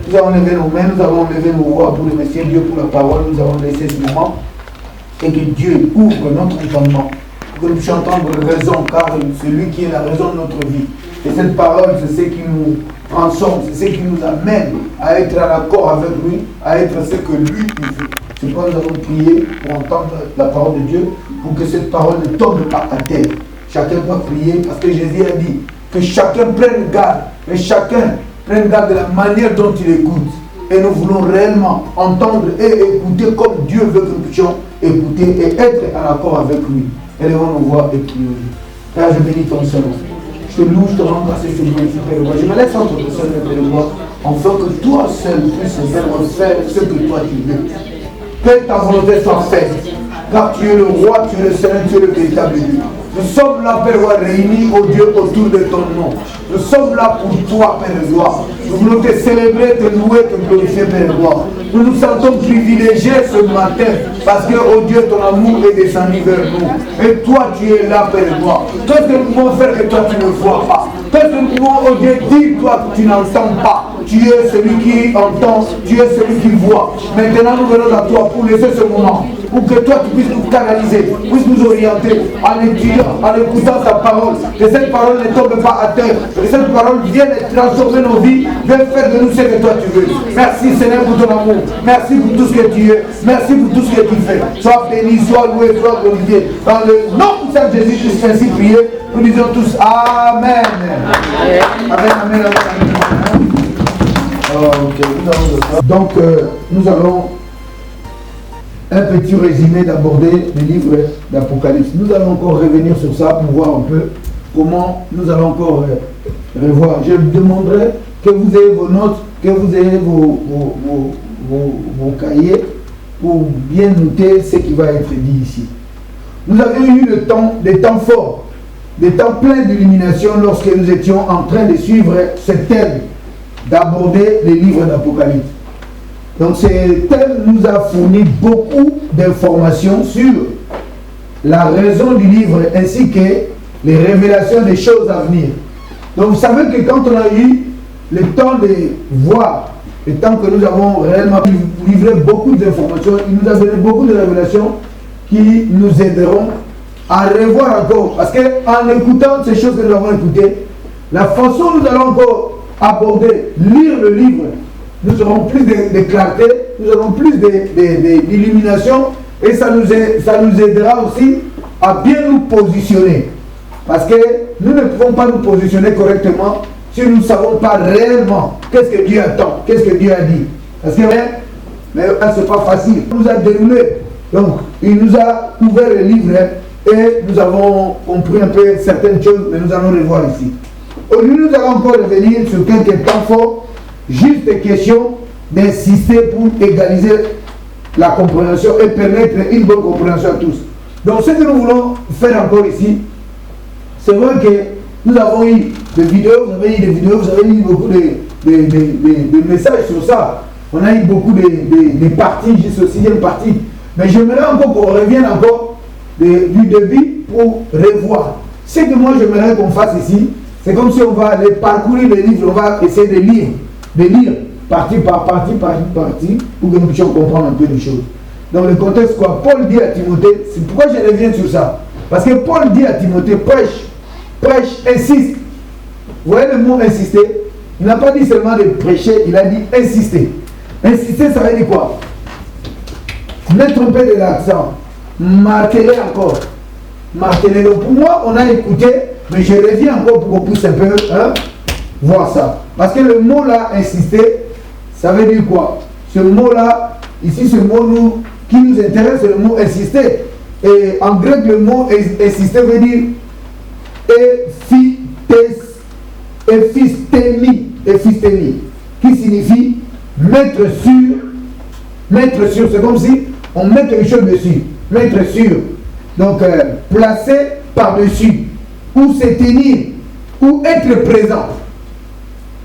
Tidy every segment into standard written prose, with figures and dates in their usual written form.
Nous avons levé nos mains, nous avons levé nos voix pour remercier Dieu pour la parole. Nous avons laissé ce moment et que Dieu ouvre notre entendement, que nous puissions entendre raison, car c'est lui qui est la raison de notre vie. Et cette parole, c'est ce qui nous transforme, c'est ce qui nous amène à être en accord avec lui, à être ce que lui veut. C'est pourquoi nous avons prié pour entendre la parole de Dieu, pour que cette parole ne tombe pas à terre. Chacun doit prier, parce que Jésus a dit que chacun prenne garde, et chacun prenne garde de la manière dont il écoute. Et nous voulons réellement entendre et écouter comme Dieu veut que nous puissions écouter et être en accord avec lui. Élevons nos voix et prions. Père, je bénis ton Seigneur. Je te loue, je te rends grâce et je te glorifie, Père roi. Je me laisse entre tes seuls, Père roi, afin que toi seul puisses faire ce que toi tu veux. Que ta volonté soit faite, car tu es le roi, tu es le Seigneur, tu es le véritable Dieu. Nous sommes là, Père roi, réunis, au Dieu, autour de ton nom. Nous sommes là pour toi, Père roi. Nous voulons te célébrer, te louer, te glorifier, Père roi. Nous nous sentons privilégiés ce matin, parce que, oh Dieu, ton amour est descendu vers nous. Et toi, tu es là, Père roi. Qu'est-ce que nous pouvons faire que toi, tu ne vois pas? Qu'est-ce que nous pouvons, oh Dieu, dire, toi, que tu n'entends pas? Tu es celui qui entend, tu es celui qui voit. Maintenant, nous venons à toi pour laisser ce moment, pour que toi, tu puisses nous canaliser, puisses nous orienter en étudiant, en écoutant ta parole. Que cette parole ne tombe pas à terre, que cette parole vienne transformer nos vies, vienne faire de nous ce que toi tu veux. Merci Seigneur pour ton amour, merci pour tout ce que tu es, merci pour tout ce que tu fais. Sois béni, sois loué, sois glorifié. Dans le nom de Saint Jésus, Christ ainsi prié, nous disons tous Amen. Amen, amen, amen. Donc, nous allons un petit résumé d'aborder le livre d'Apocalypse. Nous allons encore revenir sur ça pour voir un peu comment nous allons encore revoir. Je demanderai que vous ayez vos notes, que vous ayez vos cahiers pour bien noter ce qui va être dit ici. Nous avions eu des temps forts, des temps pleins d'illumination lorsque nous étions en train de suivre ce thème, d'aborder les livres d'Apocalypse. Donc ce thème nous a fourni beaucoup d'informations sur la raison du livre ainsi que les révélations des choses à venir. Donc vous savez que quand on a eu le temps de voir, le temps que nous avons réellement livré beaucoup d'informations, il nous a donné beaucoup de révélations qui nous aideront à revoir encore. Parce qu'en écoutant ces choses que nous avons écoutées, la façon dont nous allons encore aborder, lire le livre, nous aurons plus de clarté, nous aurons plus d'illumination et ça nous aidera aussi à bien nous positionner. Parce que nous ne pouvons pas nous positionner correctement si nous ne savons pas réellement qu'est-ce que Dieu attend, qu'est-ce que Dieu a dit. Parce que mais c'est pas facile. Il nous a déroulé, donc il nous a ouvert le livre et nous avons compris un peu certaines choses, mais nous allons les voir ici. Aujourd'hui, nous allons encore revenir sur quelques temps forts, juste question d'insister pour égaliser la compréhension et permettre une bonne compréhension à tous. Donc, ce que nous voulons faire encore ici, c'est vrai que nous avons eu des vidéos, vous avez eu des vidéos, vous avez eu beaucoup de messages sur ça. On a eu beaucoup de parties, juste aussi une partie. Mais j'aimerais encore qu'on revienne encore du début pour revoir. Ce que moi j'aimerais qu'on fasse ici, c'est comme si on va aller parcourir les livres, on va essayer de lire partie par partie, pour que nous puissions comprendre un peu les choses. Dans le contexte quoi, Paul dit à Timothée, c'est pourquoi je reviens sur ça. Parce que Paul dit à Timothée, prêche, insiste. Vous voyez le mot insister? Il n'a pas dit seulement de prêcher, il a dit insister. Insister, ça veut dire quoi? Mettre un peu de l'accent, marteler encore. Marteler. Donc pour moi, on a écouté, mais je reviens encore pour qu'on puisse un peu voir ça. Parce que le mot là, insister, ça veut dire quoi? Ce mot là, ici, ce mot qui nous intéresse, c'est le mot insister. Et en grec, le mot insister veut dire ephistémie, qui signifie mettre sur, c'est comme si on met quelque chose dessus, mettre sur. Donc, placer par-dessus, ou se tenir, ou être présent.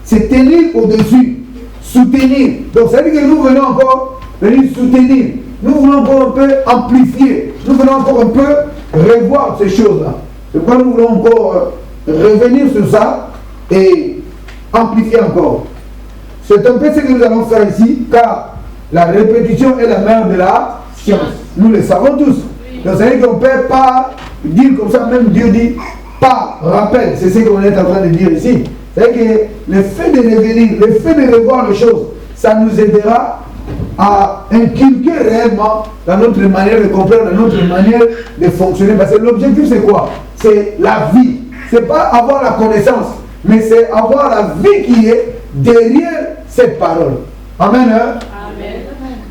Se tenir au-dessus, soutenir. Donc, ça veut dire que nous venons encore venir soutenir. Nous voulons encore un peu amplifier. Nous voulons encore un peu revoir ces choses-là. C'est pourquoi nous voulons encore revenir sur ça et amplifier encore. C'est un peu ce que nous allons faire ici, car la répétition est la mère de la science. Nous le savons tous. Donc, ça veut dire qu'on ne peut pas dire comme ça, même Dieu dit, pas rappel. C'est ce qu'on est en train de dire ici. C'est-à-dire que le fait de revenir, le fait de revoir les choses, ça nous aidera à inculquer réellement dans notre manière de comprendre, dans notre manière de fonctionner. Parce que l'objectif, c'est quoi? C'est la vie. Ce n'est pas avoir la connaissance, mais c'est avoir la vie qui est derrière cette parole. Amen. Hein? Amen.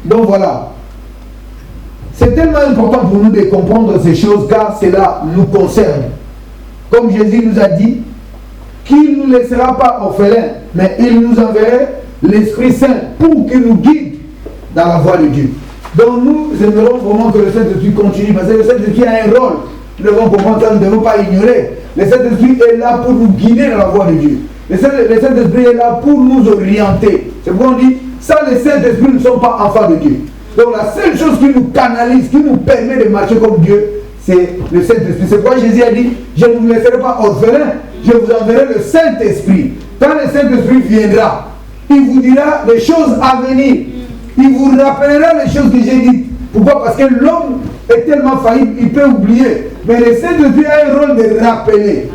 Donc voilà. C'est tellement important pour nous de comprendre ces choses, car cela nous concerne. Comme Jésus nous a dit, qu'il ne nous laissera pas orphelins, mais il nous enverra l'Esprit Saint pour qu'il nous guide dans la voie de Dieu. Donc nous aimerons vraiment que le Saint-Esprit continue, parce que le Saint-Esprit a un rôle. Nous devons comprendre ça, nous ne devons pas ignorer. Le Saint-Esprit est là pour nous guider dans la voie de Dieu. Le Saint-Esprit est là pour nous orienter. C'est pourquoi on dit, sans le Saint-Esprit, nous ne sommes pas enfants de Dieu. Donc la seule chose qui nous canalise, qui nous permet de marcher comme Dieu, c'est le Saint-Esprit. C'est pourquoi Jésus a dit, je ne vous laisserai pas orphelins, je vous enverrai le Saint-Esprit. Quand le Saint-Esprit viendra, il vous dira les choses à venir. Il vous rappellera les choses que j'ai dites. Pourquoi? Parce que l'homme est tellement faillible, il peut oublier. Mais le Saint-Esprit a un rôle de rappeler.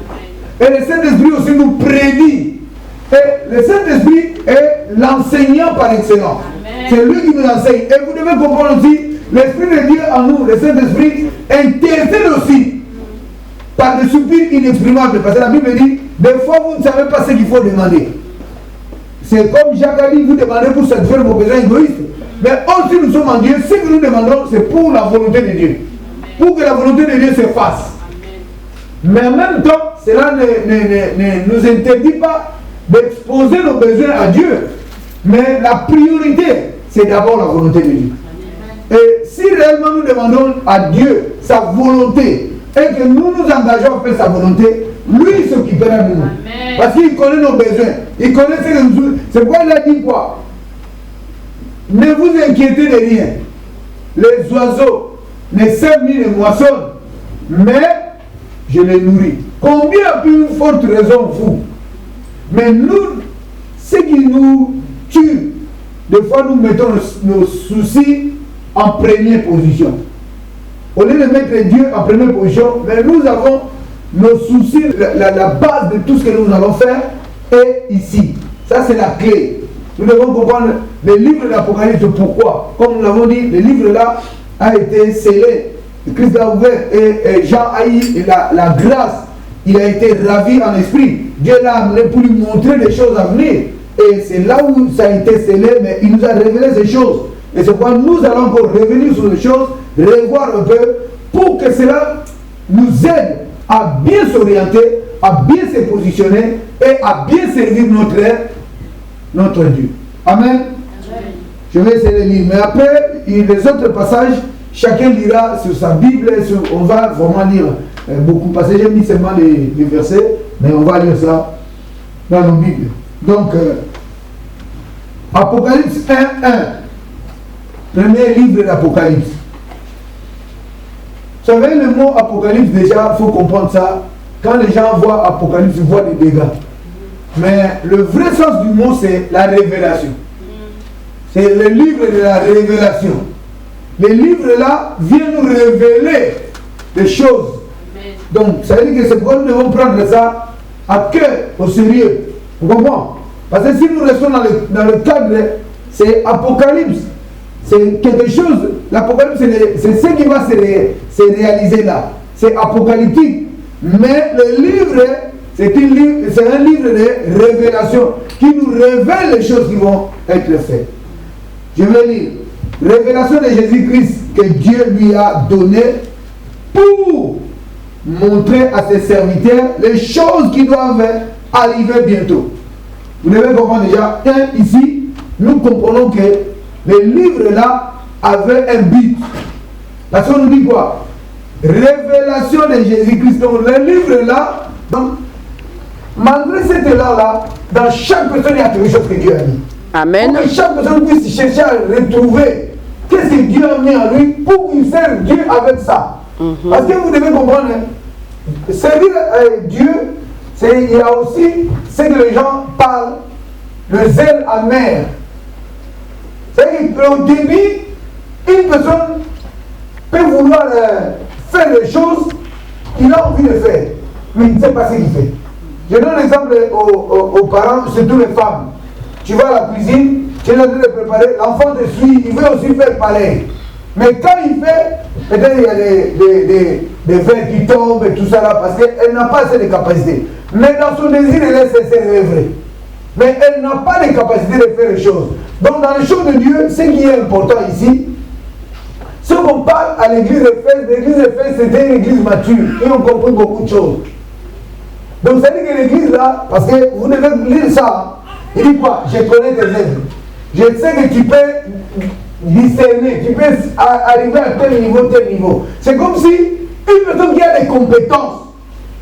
Et le Saint-Esprit aussi nous prédit. Et le Saint-Esprit est l'enseignant par excellence. C'est lui qui nous enseigne. Et vous devez comprendre aussi, l'Esprit de Dieu en nous, le Saint-Esprit, intercède aussi par des soupirs inexprimables. Parce que la Bible dit, des fois vous ne savez pas ce qu'il faut demander. C'est comme Jacques a dit, vous demandez pour satisfaire vos besoins égoïstes. Mais aussi nous sommes en Dieu, ce que nous demandons, c'est pour la volonté de Dieu. Pour que la volonté de Dieu se fasse. Mais en même temps, cela ne nous interdit pas d'exposer nos besoins à Dieu. Mais la priorité, c'est d'abord la volonté de Dieu. Et si réellement nous demandons à Dieu sa volonté et que nous nous engageons à faire sa volonté, lui s'occupera de nous. Parce qu'il connaît nos besoins. Il connaît ce que nous... C'est pourquoi il a dit quoi? Ne vous inquiétez de rien. Les oiseaux ne sèment ni ne moissonnent, mais je les nourris. Combien a plus forte raison vous? Mais nous, ce qui nous tue, des fois nous mettons nos soucis en première position. Au lieu de mettre Dieu en première position, mais nous avons nos soucis, la base de tout ce que nous allons faire est ici. Ça c'est la clé. Nous devons comprendre le livre de l'Apocalypse. Pourquoi? Comme nous l'avons dit, le livre là a été scellé. Christ a ouvert et Jean a eu la grâce. Il a été ravi en esprit. Dieu l'a amené pour lui montrer les choses à venir. Et c'est là où ça a été scellé, mais il nous a révélé ces choses. Et c'est pourquoi nous allons encore revenir sur les choses, revoir un peu, pour que cela nous aide à bien s'orienter, à bien se positionner et à bien servir notre Dieu. Amen. Amen. Je vais essayer de lire. Mais après, les autres passages, chacun lira sur sa Bible. On va vraiment lire beaucoup. Parce que j'ai mis seulement les versets, mais on va lire ça dans nos Bibles. Donc, Apocalypse 1:1. Premier livre de l'Apocalypse. Vous savez, le mot Apocalypse, déjà, il faut comprendre ça. Quand les gens voient Apocalypse, ils voient des dégâts. Mais le vrai sens du mot, c'est la révélation. C'est le livre de la révélation. Le livre là vient nous révéler des choses. Donc, ça veut dire que c'est pourquoi nous devons prendre ça à cœur, au sérieux. Vous comprenez? Parce que si nous restons dans le cadre, c'est Apocalypse. C'est quelque chose. L'Apocalypse, c'est ce qui va se réaliser là. C'est apocalyptique. Mais le livre, c'est un livre de révélation qui nous révèle les choses qui vont être faites. Je vais lire. Révélation de Jésus-Christ que Dieu lui a donné pour montrer à ses serviteurs les choses qui doivent arriver bientôt. Vous devez comprendre déjà, ici, nous comprenons que le livre là avait un but. Parce qu'on nous dit quoi? Révélation de Jésus-Christ. Donc le livre là, donc, malgré cet élan-là, dans chaque personne, il y a quelque chose que Dieu a mis. Amen. Pour que chaque personne puisse chercher à retrouver qu'est-ce que Dieu a mis en lui pour qu'il serve Dieu avec ça. Parce que vous devez comprendre, servir Dieu, il y a aussi ce que les gens parlent, le zèle amer. C'est-à-dire qu'au début, une personne peut vouloir faire des choses qu'il a envie de faire, mais il ne sait pas ce qu'il fait. Je donne l'exemple aux parents, surtout les femmes. Tu vas à la cuisine, tu es en train de préparer, l'enfant te suit, il veut aussi faire pareil. Mais quand il fait, peut-être il y a des verres qui tombent et tout ça là, parce qu'elle n'a pas assez de capacités. Mais dans son désir, elle est sincère et vraie. Mais elle n'a pas de capacité de faire les choses. Donc dans les choses de Dieu, ce qui est important ici, ce qu'on parle à l'église d'Éphèse, c'était une église mature. Et on comprend beaucoup de choses. Donc ça dit que l'église là, parce que vous devez lire ça, il dit quoi? Je connais tes œuvres. Je sais que tu peux discerner, tu peux arriver à tel niveau. C'est comme si une personne qui a des compétences,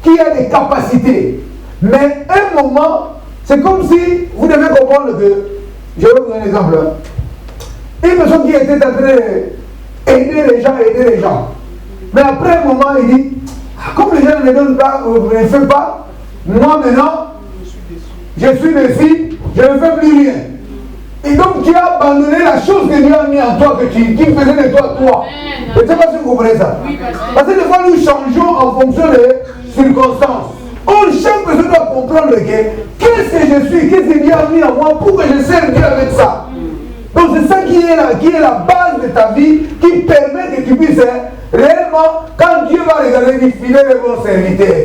qui a des capacités, mais un moment, c'est comme si vous devez comprendre que, je vais vous donner un exemple. Une personne qui était en train d'aider les gens, mais après un moment, il dit, comme les gens ne me donnent pas, ne le font pas, moi maintenant, je suis déçu, je ne fais plus rien. Et donc tu as abandonné la chose que Dieu a mis en toi, qui faisait de toi. Je ne sais pas si vous comprenez ça. Parce que des fois nous changeons en fonction des circonstances. Chaque personne doit comprendre que qu'est-ce que je suis, qu'est-ce que Dieu a mis en moi pour que je serve Dieu avec ça. Donc c'est ça qui est la base de ta vie, qui permet que tu puisses réellement, quand Dieu va regarder, il fidèle et bon serviteur.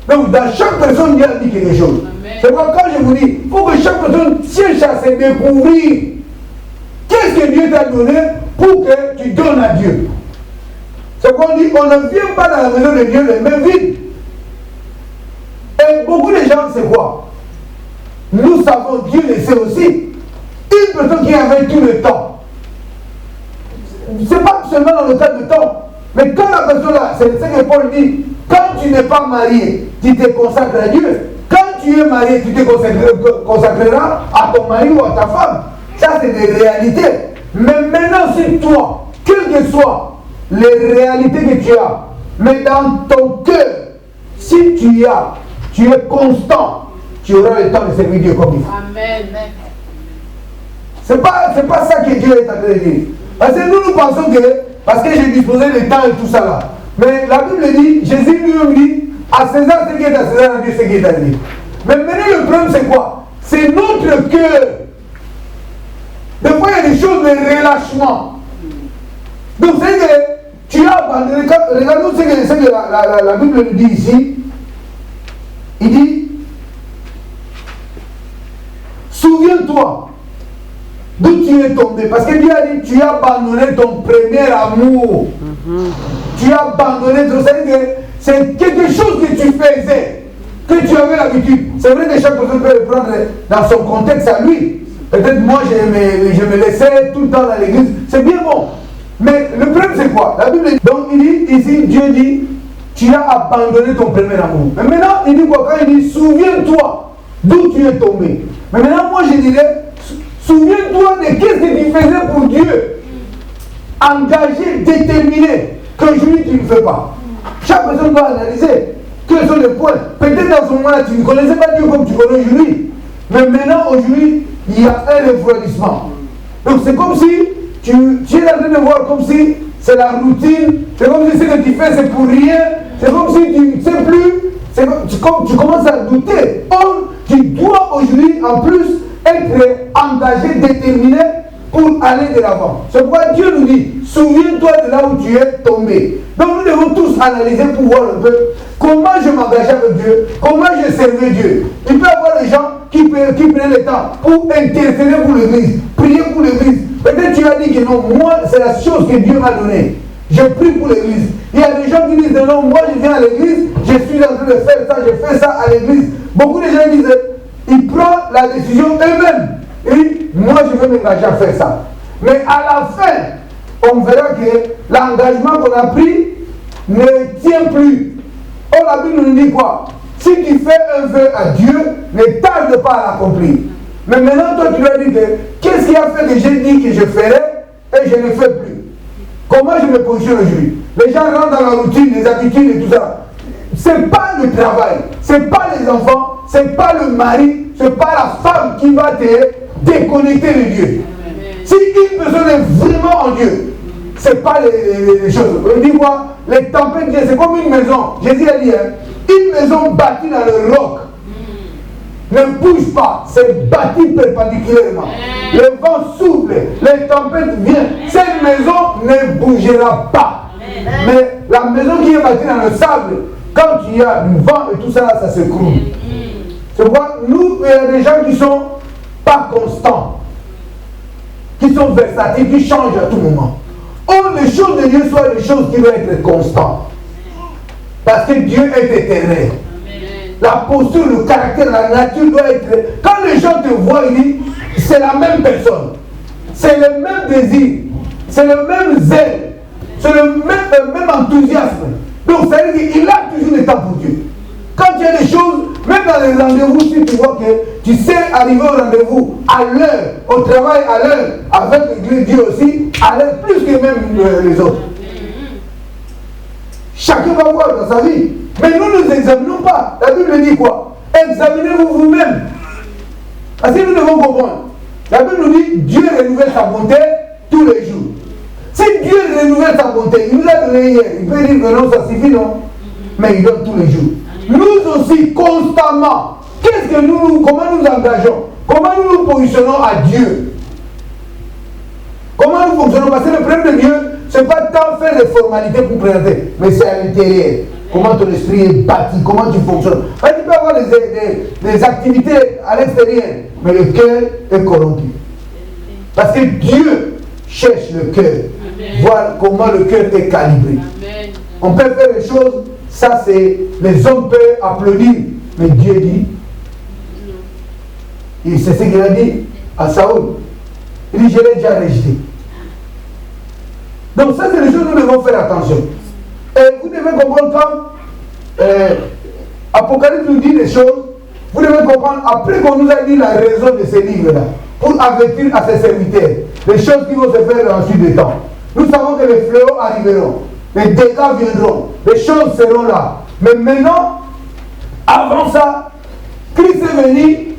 Donc dans chaque personne, Dieu a dit quelque chose. C'est pourquoi quand je vous dis, il faut que chaque personne cherche à se découvrir qu'est-ce que Dieu t'a donné pour que tu donnes à Dieu. C'est pourquoi on dit, on ne vient pas dans la maison de Dieu les mains vides. Et beaucoup de gens, c'est quoi? Nous savons, Dieu le sait aussi. Une personne qui avait tout le temps. Ce n'est pas seulement dans le cadre de temps. Mais quand la personne là, c'est ce que Paul dit, quand tu n'es pas marié, tu te consacres à Dieu. Quand tu es marié, tu te consacreras à ton mari ou à ta femme. Ça, c'est des réalités. Mais maintenant, si toi, quelles que soient les réalités que tu as, mais dans ton cœur, si tu es constant, tu auras le temps de servir Dieu comme il faut. Amen. C'est pas ça que Dieu est en train de dire. Parce que nous pensons que, parce que j'ai disposé le temps et tout ça là. Mais la Bible dit, Jésus lui-même dit, à César ce qui est à César, à Dieu ce qui est à Dieu. Mais maintenant le problème c'est quoi? C'est notre cœur. Des fois il y a des choses de relâchement. Donc c'est que tu as abandonné. Regarde-nous ce que la Bible nous dit ici. Il dit, souviens-toi d'où tu es tombé. Parce que Dieu a dit, tu as abandonné ton premier amour. Tu as abandonné ton... C'est quelque chose que tu faisais, que tu avais l'habitude. C'est vrai que chaque personne peut le prendre dans son contexte à lui. Peut-être moi, je me laissais tout le temps dans l'église. C'est bien bon. Mais le problème, c'est quoi? La Bible dit, donc il dit, ici, Dieu dit, tu as abandonné ton premier amour. Mais maintenant, il dit quoi? Quand il dit, souviens-toi d'où tu es tombé. Mais maintenant, moi, je dirais, souviens-toi de qu'est-ce que tu faisais pour Dieu. Engagé, déterminé, qu'aujourd'hui tu ne fais pas. Chaque personne doit analyser quels sont les points. Peut-être dans ce moment-là, tu ne connaissais pas Dieu comme tu connais aujourd'hui. Mais maintenant, aujourd'hui, il y a un refroidissement. Donc c'est comme si tu es en train de voir comme si c'est la routine. C'est comme si ce que tu fais, c'est pour rien. C'est comme si tu ne sais plus. Tu commences à douter. Or, tu dois aujourd'hui, en plus, être engagé, déterminé pour aller de l'avant. C'est pourquoi Dieu nous dit, souviens-toi de là où tu es tombé. Donc nous devons tous analyser pour voir un peu comment je m'engage avec Dieu, comment je servais Dieu. Il peut y avoir des gens qui prennent le temps pour intercéder pour l'église, prier pour l'église. Peut-être tu as dit que non, moi c'est la chose que Dieu m'a donnée. Je prie pour l'église. Il y a des gens qui disent non, moi je viens à l'église, je suis en train de faire ça, je fais ça à l'église. Beaucoup de gens disent, ils prennent la décision eux-mêmes. Et moi je vais m'engager à faire ça. Mais à la fin, on verra que l'engagement qu'on a pris ne tient plus. Or la Bible nous dit quoi? Si tu fais un vœu à Dieu, ne tarde pas à l'accomplir. Mais maintenant toi tu dois dire que qu'est-ce qui a fait que j'ai dit que je ferais et je ne fais plus? Comment je me positionne aujourd'hui? Les gens rentrent dans la routine, les habitudes et tout ça. c'est pas le travail, c'est pas les enfants, c'est pas le mari, c'est pas la femme qui va te déconnecter de Dieu. Si une personne est vraiment en Dieu, c'est pas les choses. Dis-moi, les tempêtes, c'est comme une maison. Jésus a dit, hein, une maison bâtie dans le roc ne bouge pas, c'est bâti perpendiculairement. Le vent souffle, les tempêtes viennent. Cette maison ne bougera pas. Mais la maison qui est bâtie dans le sable, quand il y a du vent et tout ça, ça s'écroule. C'est pourquoi nous, il y a des gens qui ne sont pas constants, qui sont versatiles, qui changent à tout moment. Or, les choses de Dieu soient des choses qui doivent être constantes. Parce que Dieu est éternel. La posture, le caractère, la nature doit être... Quand les gens te voient, ils disent, c'est la même personne. C'est le même désir. C'est le même zèle. C'est le même enthousiasme. Donc, ça veut dire qu'il a toujours le temps pour Dieu. Quand il y a des choses, même dans les rendez-vous, si tu vois que tu sais arriver au rendez-vous à l'heure, au travail à l'heure, avec l'église Dieu aussi, à l'heure plus que même les autres. Chacun va voir dans sa vie. Mais nous ne nous examinons pas. La Bible dit quoi? Examinez-vous vous-même. Parce que nous devons comprendre. La Bible nous dit Dieu renouvelle sa bonté tous les jours. Si Dieu renouvelle sa bonté, il nous a donné hier. Il peut dire que non, ça suffit, non? Mais il donne tous les jours. Nous aussi, constamment, comment nous engageons? Comment nous nous positionnons à Dieu? Comment nous fonctionnons? Parce que le problème de Dieu, ce n'est pas tant faire des formalités pour présenter, mais c'est à l'intérieur. Comment ton esprit est bâti, comment tu fonctionnes. Tu peux avoir des activités à l'extérieur, mais le cœur est corrompu. Parce que Dieu cherche le cœur, voir comment le cœur est calibré. Amen. On peut faire des choses, ça c'est, les hommes peuvent applaudir, mais Dieu dit, et c'est ce qu'il a dit à Saoul. Il dit, je l'ai déjà rejeté. Donc ça c'est les choses que nous devons faire attention. Et vous devez comprendre quand Apocalypse nous dit des choses, vous devez comprendre, après qu'on nous a dit la raison de ces livres-là, pour avertir à ses serviteurs, les choses qui vont se faire dans la suite des temps. Nous savons que les fléaux arriveront, les dégâts viendront, les choses seront là. Mais maintenant, avant ça, Christ est venu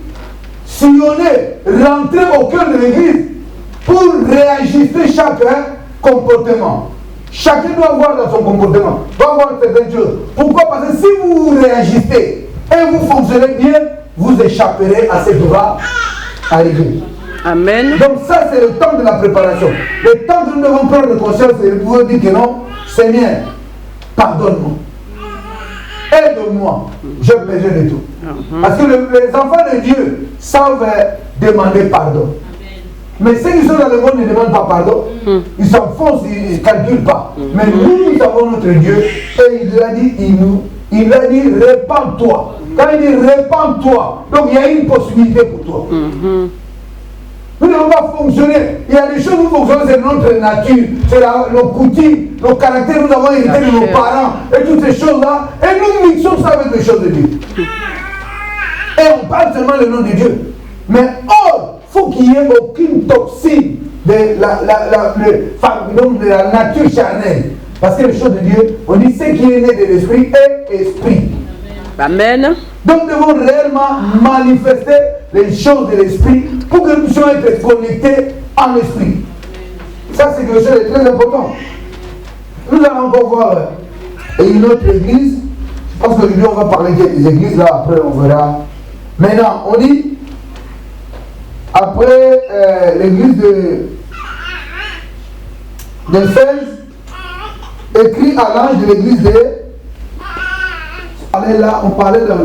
sillonner, rentrer au cœur de l'église pour réajuster chaque comportement. Chacun doit voir dans son comportement, doit voir certaines choses. Pourquoi? Parce que si vous réagissez et vous fonctionnez bien, vous échapperez à ce qui va arriver. Amen. Donc ça c'est le temps de la préparation. Le temps que nous devons prendre conscience et nous pouvons dire que non, Seigneur, pardonne-moi. Aide-moi. J'ai besoin de tout. Parce que les enfants de Dieu savent demander pardon. Mais ceux qui sont dans le monde ne demandent pas pardon. Ils s'enfoncent, ils ne calculent pas. Mais nous avons notre Dieu et il a dit, il a dit, répands-toi. Quand il dit répands-toi, donc il y a une possibilité pour toi. Nous ne devons pas fonctionner. Il y a des choses où nous fonctionnons, c'est notre nature, c'est nos coutumes, nos caractères, nous avons hérité de nos parents et toutes ces choses-là. Et nous mixons ça avec les choses de Dieu. Et on parle seulement le nom de Dieu. Mais or, il faut qu'il n'y ait aucune toxine de la nature charnelle. Parce que les choses de Dieu, on dit ce qui est né de l'esprit est esprit. Amen. Donc nous devons réellement manifester les choses de l'esprit pour que nous puissions être connectés en esprit. Ça c'est quelque chose de très important. Nous allons encore voir une autre église. Je pense qu'aujourd'hui on va parler des églises, là après on verra. Maintenant on dit, après l'église de Fès, écrit à l'ange de l'église de... On parlait dans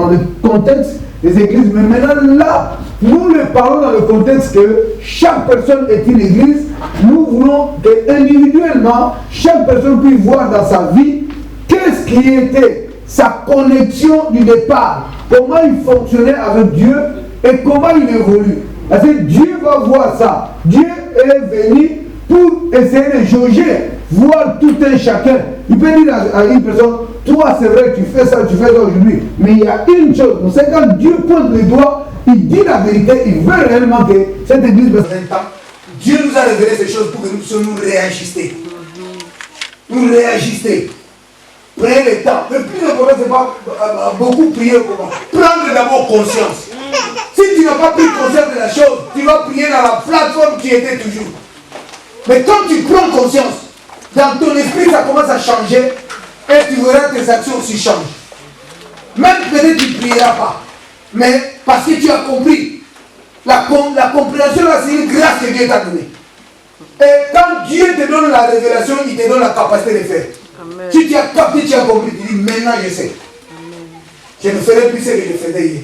le contexte des églises, mais maintenant là, nous le parlons dans le contexte que chaque personne est une église. Nous voulons que individuellement, chaque personne puisse voir dans sa vie qu'est-ce qui était sa connexion du départ, comment il fonctionnait avec Dieu et comment il évolue. Parce que Dieu va voir ça. Dieu est venu pour essayer de jauger, voir tout un chacun. Il peut dire à une personne, toi c'est vrai que tu fais ça aujourd'hui, mais il y a une chose, vous savez, quand Dieu pointe les doigts, il dit la vérité, il veut réellement que cette église de 20 ans, Dieu nous a révélé ces choses pour que nous puissions nous réajuster. Nous réajuster. Prenez le temps. Le plus important, c'est pas beaucoup prier. Prendre d'abord conscience. Si tu n'as pas pris conscience de la chose, tu vas prier dans la plateforme qui était toujours. Mais quand tu prends conscience, dans ton esprit, ça commence à changer et tu verras tes actions aussi changer. Même peut-être tu ne prieras pas. Mais parce que tu as compris, la compréhension là, c'est une grâce que Dieu t'a donnée. Et quand Dieu te donne la révélation, il te donne la capacité de faire. Amen. Si tu as capté, tu as compris, tu dis maintenant je sais. Amen. Je ne ferai plus ce que je faisais hier.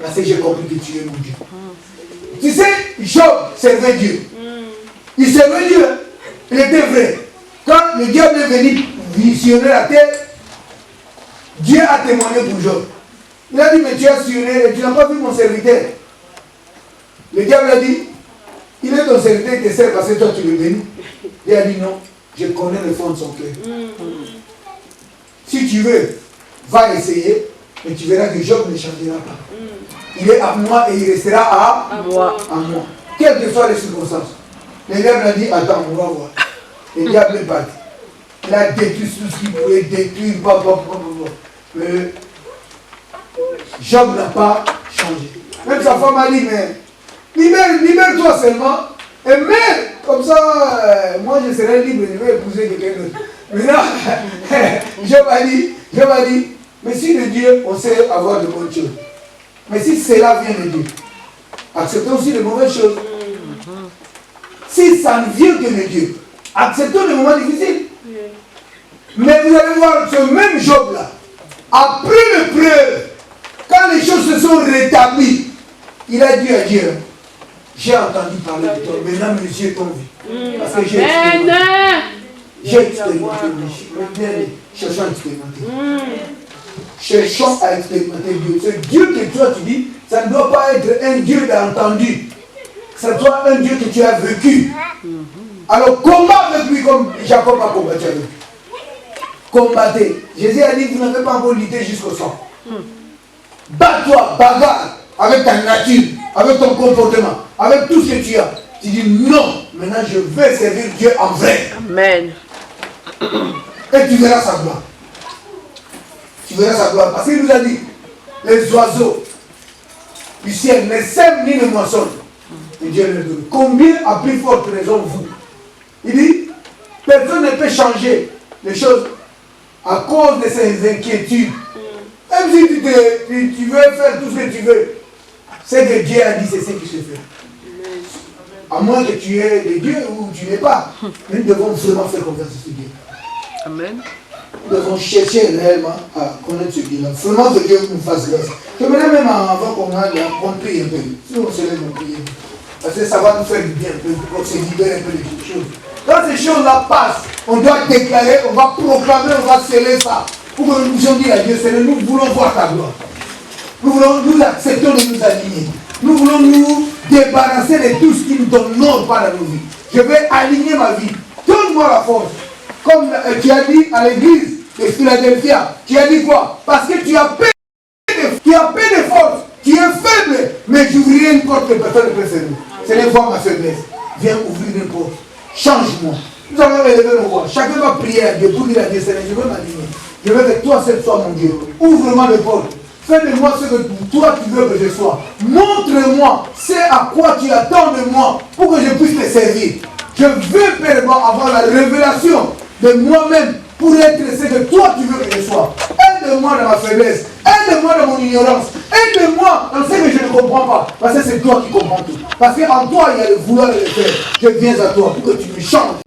Parce que j'ai compris que tu es mon Dieu. Tu sais, Job servait Dieu. Il servait Dieu. Il était vrai. Quand le diable est venu visionner la terre, Dieu a témoigné pour Job. Il a dit, mais tu as sillonné et tu n'as pas vu mon serviteur. Le diable a dit, il est ton serviteur, il te sert parce que toi tu le bénis. Il a dit non, je connais le fond de son cœur. Si tu veux, va essayer, mais tu verras que Job ne changera pas. Il est à moi et il restera à moi. Quelles que soient les circonstances. Le diable a dit, attends, on va voir. Le diable est parti. Il a détruit tout ce qu'il pouvait détruire. Mais Job n'a pas changé. Même sa femme a dit, mais libère-toi seulement. Et même, comme ça, moi je serai libre, je vais épouser quelqu'un d'autre. Maintenant, Job a dit, mais si de Dieu, on sait avoir de bonnes choses. Mais si cela vient de Dieu, acceptons aussi de mauvaises choses. Si ça ne vient que de Dieu, acceptons les moments difficiles. Mais vous allez voir, ce même Job-là, après l'épreuve, quand les choses se sont rétablies, il a dit à Dieu, j'ai entendu parler de toi, maintenant mes yeux t'ont vu. Parce que j'ai expérimenté. Cherchons à expérimenter. Cherchons à expérimenter Dieu. C'est Dieu que toi tu dis, ça ne doit pas être un Dieu d'entendu. Ça doit être un Dieu que tu as vécu. Alors combat avec lui comme Jacob a combattu avec lui. Combattez. Jésus a dit, vous n'avez pas encore lutté jusqu'au sang. Bats-toi, bagarre avec ta nature, avec ton comportement, avec tout ce que tu as. Tu dis non, maintenant je vais servir Dieu en vrai. Amen. Et tu verras sa gloire. Tu verras sa gloire. Parce qu'il nous a dit, les oiseaux du ciel ne sèment ni ne moissonnent. Et Dieu le donne. Combien a plus forte raison vous? Il dit, personne ne peut changer les choses à cause de ses inquiétudes. Même si tu veux faire tout ce que tu veux, ce que Dieu a dit, c'est ce qui se fait. À moins que tu aies de Dieu ou tu n'es pas. Nous devons vraiment faire confiance à ce Dieu. Amen. Nous devons chercher réellement à connaître ce Dieu-là. Vraiment que Dieu nous fasse grâce. J'aimerais même avant qu'on prie un peu. Si on se lève, on prie. Parce que ça va nous faire du bien un peu, pour se libérer un peu des choses. Quand ces choses-là passent, on doit déclarer, on va proclamer, on va sceller ça. Pour que nous puissions dire à Dieu, Seigneur, nous voulons voir ta gloire. Nous acceptons de nous aligner. Nous voulons nous débarrasser de tout ce qui ne t'honore pas dans nos vies. Je vais aligner ma vie. Donne-moi la force. Comme tu as dit à l'église de Philadelphia, tu as dit quoi? Parce que tu as peu de force, tu es faible, mais j'ouvrirai une porte que personne ne peut fermer. C'est les fois ma faiblesse. Viens ouvrir une porte. Change-moi. Nous allons élever nos voix. Chacun va prier à Dieu pour dire à Dieu, Seigneur, je veux m'aligner. Je veux que toi seul sois mon Dieu. Ouvre-moi les portes. Fais de moi ce que toi tu veux que je sois. Montre-moi ce à quoi tu attends de moi pour que je puisse te servir. Je veux, Père, avoir la révélation de moi-même pour être ce que toi tu veux que je sois. Aide-moi dans ma faiblesse. Aide-moi dans mon ignorance. Aide-moi dans ce que je ne comprends pas. Parce que c'est toi qui comprends tout. Parce qu'en toi, il y a le vouloir et le faire. Je viens à toi pour que tu me changes.